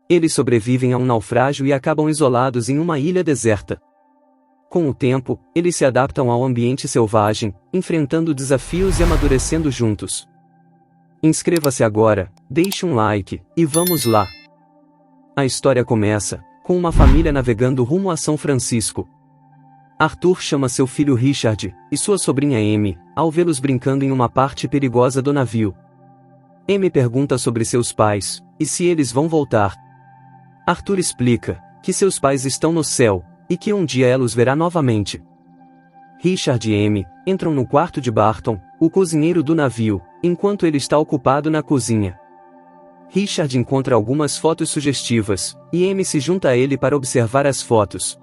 Eles sobrevivem a um naufrágio e acabam isolados em uma ilha deserta. Com o tempo, eles se adaptam ao ambiente selvagem, enfrentando desafios e amadurecendo juntos. Inscreva-se agora, deixe um like, e vamos lá! A história começa com uma família navegando rumo a São Francisco. Arthur chama seu filho Richard e sua sobrinha Amy, ao vê-los brincando em uma parte perigosa do navio. Amy pergunta sobre seus pais, e se eles vão voltar. Arthur explica que seus pais estão no céu, e que um dia ela os verá novamente. Richard e Amy entram no quarto de Barton, o cozinheiro do navio, enquanto ele está ocupado na cozinha. Richard encontra algumas fotos sugestivas, e Amy se junta a ele para observar as fotos.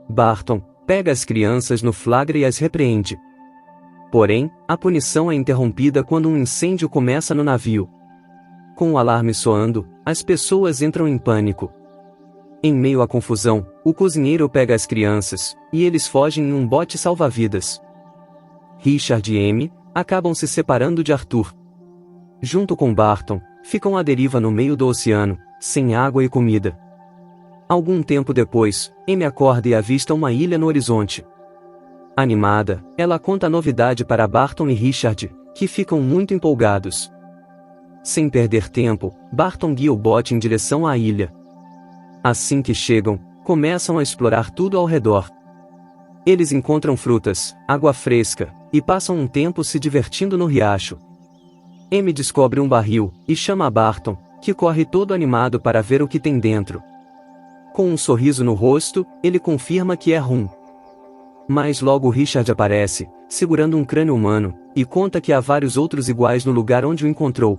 Barton pega as crianças no flagra e as repreende. Porém, a punição é interrompida quando um incêndio começa no navio. Com o alarme soando, as pessoas entram em pânico. Em meio à confusão, o cozinheiro pega as crianças, e eles fogem em um bote salva-vidas. Richard e Amy acabam se separando de Arthur. Junto com Barton, ficam à deriva no meio do oceano, sem água e comida. Algum tempo depois, Amy acorda e avista uma ilha no horizonte. Animada, ela conta a novidade para Barton e Richard, que ficam muito empolgados. Sem perder tempo, Barton guia o bote em direção à ilha. Assim que chegam, começam a explorar tudo ao redor. Eles encontram frutas, água fresca, e passam um tempo se divertindo no riacho. Amy descobre um barril, e chama a Barton, que corre todo animado para ver o que tem dentro. Com um sorriso no rosto, ele confirma que é rum. Mas logo Richard aparece, segurando um crânio humano, e conta que há vários outros iguais no lugar onde o encontrou.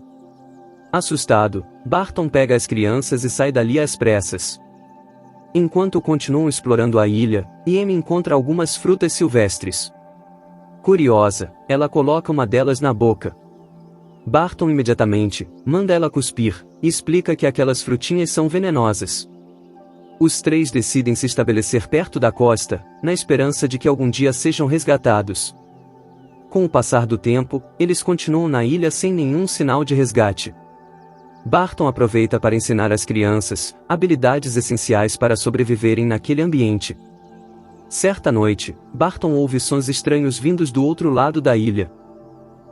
Assustado, Barton pega as crianças e sai dali às pressas. Enquanto continuam explorando a ilha, Amy encontra algumas frutas silvestres. Curiosa, ela coloca uma delas na boca. Barton imediatamente manda ela cuspir, e explica que aquelas frutinhas são venenosas. Os três decidem se estabelecer perto da costa, na esperança de que algum dia sejam resgatados. Com o passar do tempo, eles continuam na ilha sem nenhum sinal de resgate. Barton aproveita para ensinar às crianças habilidades essenciais para sobreviverem naquele ambiente. Certa noite, Barton ouve sons estranhos vindos do outro lado da ilha.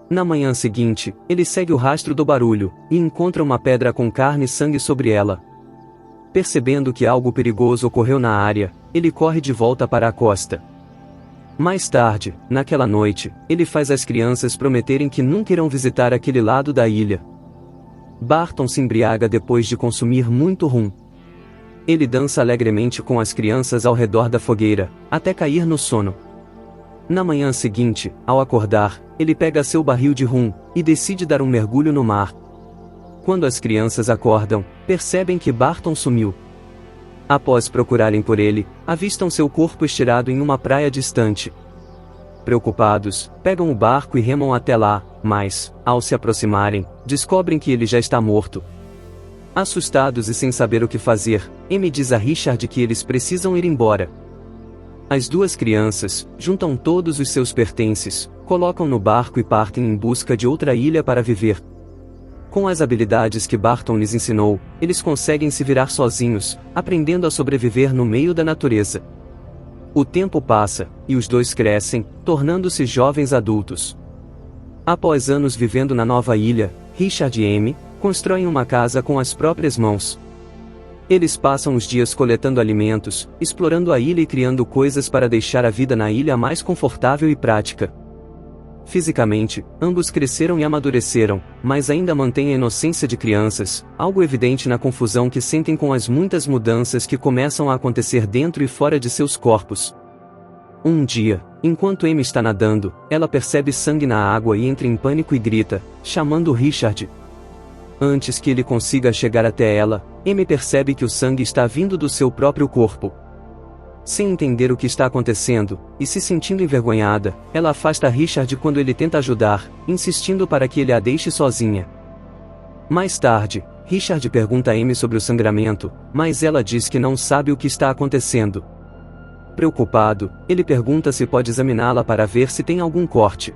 Na manhã seguinte, ele segue o rastro do barulho, e encontra uma pedra com carne e sangue sobre ela. Percebendo que algo perigoso ocorreu na área, ele corre de volta para a costa. Mais tarde, naquela noite, ele faz as crianças prometerem que nunca irão visitar aquele lado da ilha. Barton se embriaga depois de consumir muito rum. Ele dança alegremente com as crianças ao redor da fogueira, até cair no sono. Na manhã seguinte, ao acordar, ele pega seu barril de rum, e decide dar um mergulho no mar. Quando as crianças acordam, percebem que Barton sumiu. Após procurarem por ele, avistam seu corpo estirado em uma praia distante. Preocupados, pegam o barco e remam até lá, mas, ao se aproximarem, descobrem que ele já está morto. Assustados e sem saber o que fazer, Amy diz a Richard que eles precisam ir embora. As duas crianças juntam todos os seus pertences, colocam no barco e partem em busca de outra ilha para viver. Com as habilidades que Barton lhes ensinou, eles conseguem se virar sozinhos, aprendendo a sobreviver no meio da natureza. O tempo passa, e os dois crescem, tornando-se jovens adultos. Após anos vivendo na nova ilha, Richard e Amy constroem uma casa com as próprias mãos. Eles passam os dias coletando alimentos, explorando a ilha e criando coisas para deixar a vida na ilha mais confortável e prática. Fisicamente, ambos cresceram e amadureceram, mas ainda mantêm a inocência de crianças, algo evidente na confusão que sentem com as muitas mudanças que começam a acontecer dentro e fora de seus corpos. Um dia, enquanto Amy está nadando, ela percebe sangue na água e entra em pânico e grita, chamando Richard. Antes que ele consiga chegar até ela, Amy percebe que o sangue está vindo do seu próprio corpo. Sem entender o que está acontecendo, e se sentindo envergonhada, ela afasta Richard quando ele tenta ajudar, insistindo para que ele a deixe sozinha. Mais tarde, Richard pergunta a Amy sobre o sangramento, mas ela diz que não sabe o que está acontecendo. Preocupado, ele pergunta se pode examiná-la para ver se tem algum corte.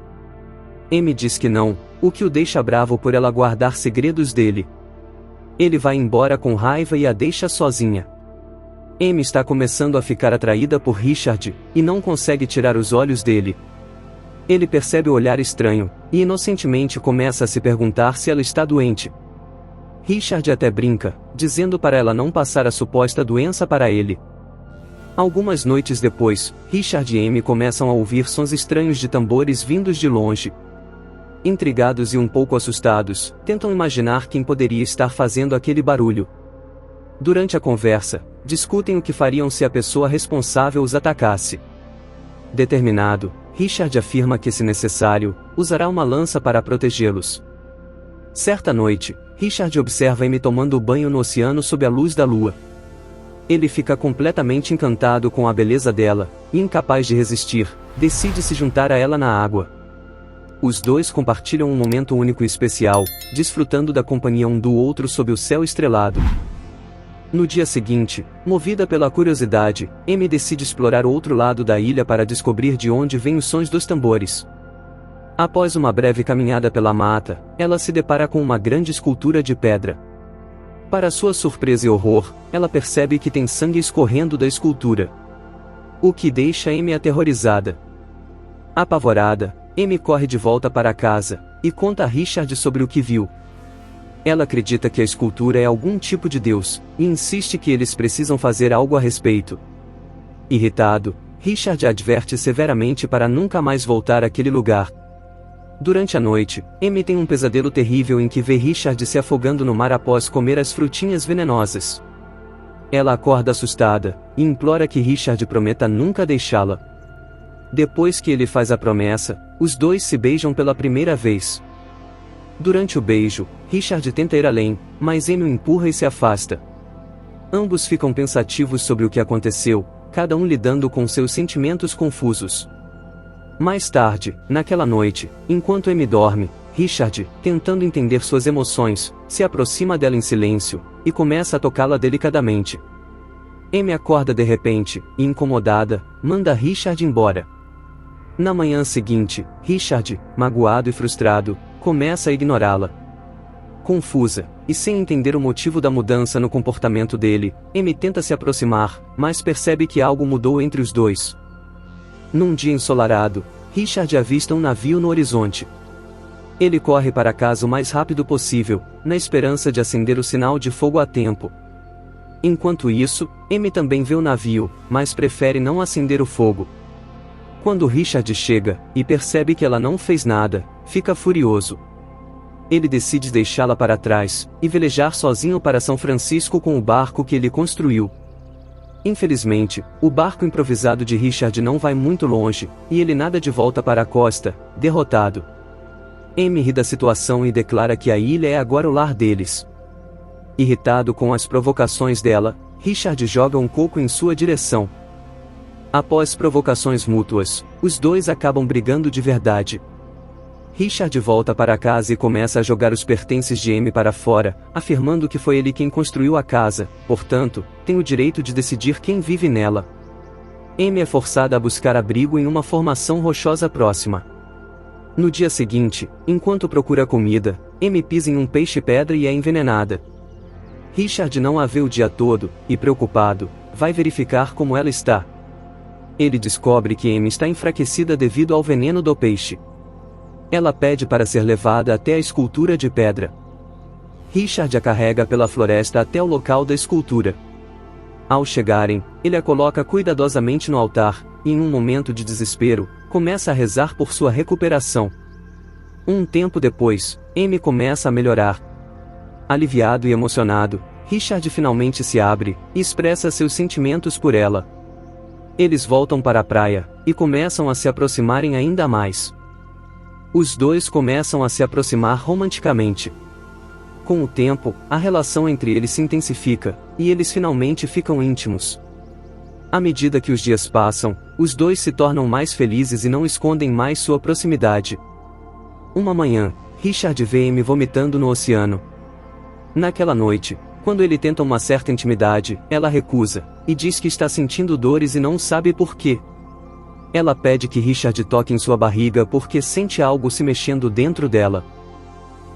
Amy diz que não, o que o deixa bravo por ela guardar segredos dele. Ele vai embora com raiva e a deixa sozinha. Amy está começando a ficar atraída por Richard, e não consegue tirar os olhos dele. Ele percebe o olhar estranho, e inocentemente começa a se perguntar se ela está doente. Richard até brinca, dizendo para ela não passar a suposta doença para ele. Algumas noites depois, Richard e Amy começam a ouvir sons estranhos de tambores vindos de longe. Intrigados e um pouco assustados, tentam imaginar quem poderia estar fazendo aquele barulho. Durante a conversa, discutem o que fariam se a pessoa responsável os atacasse. Determinado, Richard afirma que, se necessário, usará uma lança para protegê-los. Certa noite, Richard observa Amy tomando banho no oceano sob a luz da lua. Ele fica completamente encantado com a beleza dela, e incapaz de resistir, decide se juntar a ela na água. Os dois compartilham um momento único e especial, desfrutando da companhia um do outro sob o céu estrelado. No dia seguinte, movida pela curiosidade, Amy decide explorar o outro lado da ilha para descobrir de onde vêm os sons dos tambores. Após uma breve caminhada pela mata, ela se depara com uma grande escultura de pedra. Para sua surpresa e horror, ela percebe que tem sangue escorrendo da escultura, o que deixa Amy aterrorizada. Apavorada, Amy corre de volta para casa, e conta a Richard sobre o que viu. Ela acredita que a escultura é algum tipo de deus, e insiste que eles precisam fazer algo a respeito. Irritado, Richard adverte severamente para nunca mais voltar àquele lugar. Durante a noite, Amy tem um pesadelo terrível em que vê Richard se afogando no mar após comer as frutinhas venenosas. Ela acorda assustada, e implora que Richard prometa nunca deixá-la. Depois que ele faz a promessa, os dois se beijam pela primeira vez. Durante o beijo, Richard tenta ir além, mas Amy o empurra e se afasta. Ambos ficam pensativos sobre o que aconteceu, cada um lidando com seus sentimentos confusos. Mais tarde, naquela noite, enquanto Amy dorme, Richard, tentando entender suas emoções, se aproxima dela em silêncio, e começa a tocá-la delicadamente. Amy acorda de repente, e incomodada, manda Richard embora. Na manhã seguinte, Richard, magoado e frustrado, começa a ignorá-la. Confusa, e sem entender o motivo da mudança no comportamento dele, Amy tenta se aproximar, mas percebe que algo mudou entre os dois. Num dia ensolarado, Richard avista um navio no horizonte. Ele corre para casa o mais rápido possível, na esperança de acender o sinal de fogo a tempo. Enquanto isso, Amy também vê o navio, mas prefere não acender o fogo. Quando Richard chega, e percebe que ela não fez nada, fica furioso. Ele decide deixá-la para trás, e velejar sozinho para São Francisco com o barco que ele construiu. Infelizmente, o barco improvisado de Richard não vai muito longe, e ele nada de volta para a costa, derrotado. Amy ri da situação e declara que a ilha é agora o lar deles. Irritado com as provocações dela, Richard joga um coco em sua direção. Após provocações mútuas, os dois acabam brigando de verdade. Richard volta para casa e começa a jogar os pertences de Amy para fora, afirmando que foi ele quem construiu a casa, portanto, tem o direito de decidir quem vive nela. Amy é forçada a buscar abrigo em uma formação rochosa próxima. No dia seguinte, enquanto procura comida, Amy pisa em um peixe-pedra e é envenenada. Richard não a vê o dia todo, e preocupado, vai verificar como ela está. Ele descobre que Amy está enfraquecida devido ao veneno do peixe. Ela pede para ser levada até a escultura de pedra. Richard a carrega pela floresta até o local da escultura. Ao chegarem, ele a coloca cuidadosamente no altar, e em um momento de desespero, começa a rezar por sua recuperação. Um tempo depois, Amy começa a melhorar. Aliviado e emocionado, Richard finalmente se abre, e expressa seus sentimentos por ela. Eles voltam para a praia, e começam a se aproximarem ainda mais. Os dois começam a se aproximar romanticamente. Com o tempo, a relação entre eles se intensifica, e eles finalmente ficam íntimos. À medida que os dias passam, os dois se tornam mais felizes e não escondem mais sua proximidade. Uma manhã, Richard vê Amy vomitando no oceano. Naquela noite, quando ele tenta uma certa intimidade, ela recusa, e diz que está sentindo dores e não sabe por quê. Ela pede que Richard toque em sua barriga porque sente algo se mexendo dentro dela.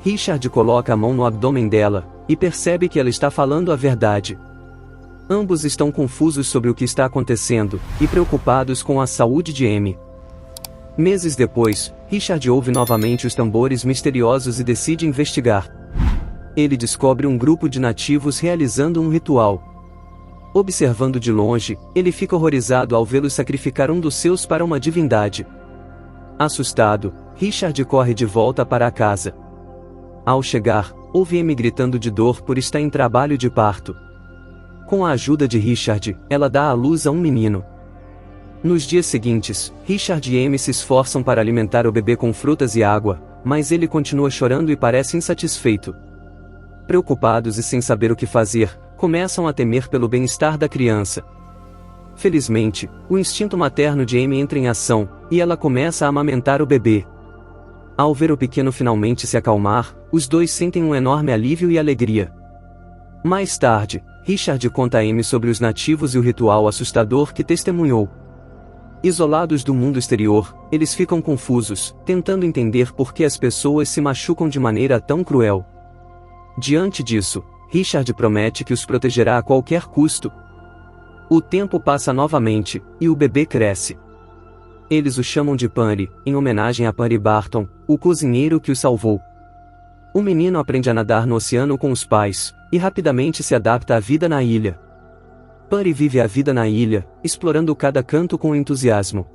Richard coloca a mão no abdômen dela, e percebe que ela está falando a verdade. Ambos estão confusos sobre o que está acontecendo, e preocupados com a saúde de Amy. Meses depois, Richard ouve novamente os tambores misteriosos e decide investigar. Ele descobre um grupo de nativos realizando um ritual. Observando de longe, ele fica horrorizado ao vê-los sacrificar um dos seus para uma divindade. Assustado, Richard corre de volta para a casa. Ao chegar, ouve Amy gritando de dor por estar em trabalho de parto. Com a ajuda de Richard, ela dá à luz a um menino. Nos dias seguintes, Richard e Amy se esforçam para alimentar o bebê com frutas e água, mas ele continua chorando e parece insatisfeito. Preocupados e sem saber o que fazer, começam a temer pelo bem-estar da criança. Felizmente, o instinto materno de Amy entra em ação, e ela começa a amamentar o bebê. Ao ver o pequeno finalmente se acalmar, os dois sentem um enorme alívio e alegria. Mais tarde, Richard conta a Amy sobre os nativos e o ritual assustador que testemunhou. Isolados do mundo exterior, eles ficam confusos, tentando entender por que as pessoas se machucam de maneira tão cruel. Diante disso, Richard promete que os protegerá a qualquer custo. O tempo passa novamente, e o bebê cresce. Eles o chamam de Punny, em homenagem a Punny Barton, o cozinheiro que o salvou. O menino aprende a nadar no oceano com os pais, e rapidamente se adapta à vida na ilha. Punny vive a vida na ilha, explorando cada canto com entusiasmo.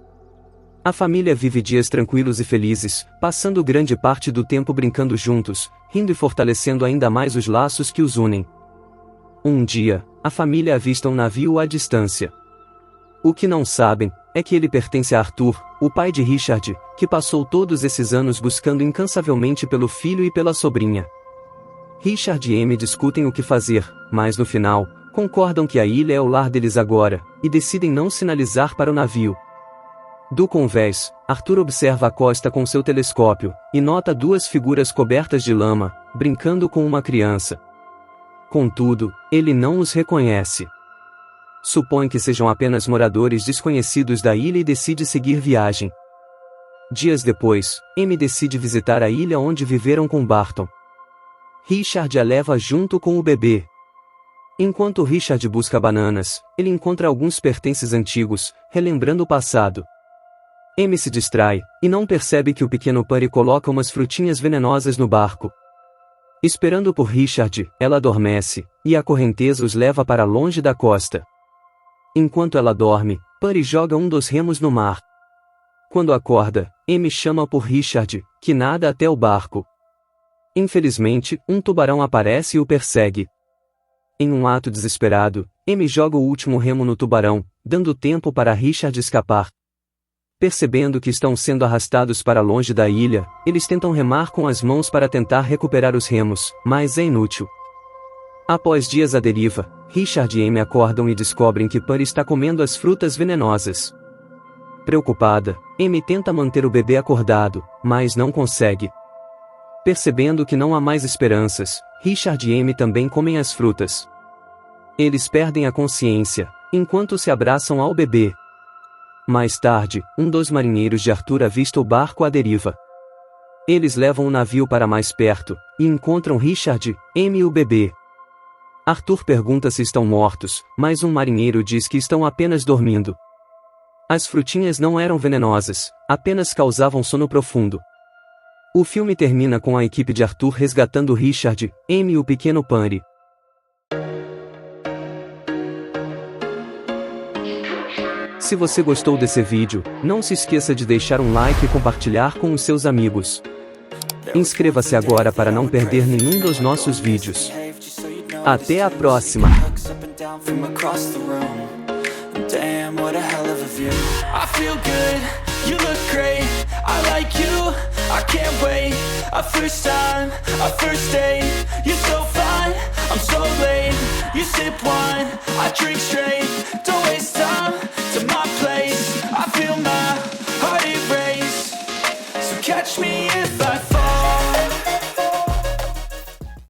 A família vive dias tranquilos e felizes, passando grande parte do tempo brincando juntos, rindo e fortalecendo ainda mais os laços que os unem. Um dia, a família avista um navio à distância. O que não sabem, é que ele pertence a Arthur, o pai de Richard, que passou todos esses anos buscando incansavelmente pelo filho e pela sobrinha. Richard e Amy discutem o que fazer, mas no final, concordam que a ilha é o lar deles agora, e decidem não sinalizar para o navio. Do convés, Arthur observa a costa com seu telescópio, e nota duas figuras cobertas de lama, brincando com uma criança. Contudo, ele não os reconhece. Supõe que sejam apenas moradores desconhecidos da ilha e decide seguir viagem. Dias depois, Amy decide visitar a ilha onde viveram com Barton. Richard a leva junto com o bebê. Enquanto Richard busca bananas, ele encontra alguns pertences antigos, relembrando o passado. Amy se distrai, e não percebe que o pequeno Punny coloca umas frutinhas venenosas no barco. Esperando por Richard, ela adormece, e a correnteza os leva para longe da costa. Enquanto ela dorme, Punny joga um dos remos no mar. Quando acorda, Amy chama por Richard, que nada até o barco. Infelizmente, um tubarão aparece e o persegue. Em um ato desesperado, Amy joga o último remo no tubarão, dando tempo para Richard escapar. Percebendo que estão sendo arrastados para longe da ilha, eles tentam remar com as mãos para tentar recuperar os remos, mas é inútil. Após dias à deriva, Richard e Amy acordam e descobrem que Punny está comendo as frutas venenosas. Preocupada, Amy tenta manter o bebê acordado, mas não consegue. Percebendo que não há mais esperanças, Richard e Amy também comem as frutas. Eles perdem a consciência, enquanto se abraçam ao bebê. Mais tarde, um dos marinheiros de Arthur avista o barco à deriva. Eles levam o navio para mais perto, e encontram Richard, Amy e o bebê. Arthur pergunta se estão mortos, mas um marinheiro diz que estão apenas dormindo. As frutinhas não eram venenosas, apenas causavam sono profundo. O filme termina com a equipe de Arthur resgatando Richard, Amy e o pequeno Punny. Se você gostou desse vídeo, não se esqueça de deixar um like e compartilhar com os seus amigos. Inscreva-se agora para não perder nenhum dos nossos vídeos. Até a próxima! Damn, what a hell of a view. I feel good, you look great, I like you, I can't wait. A first time, a first date, you're so fine, I'm so late. You sip wine, I drink straight, don't waste time to my place. I feel my heart erase, so catch me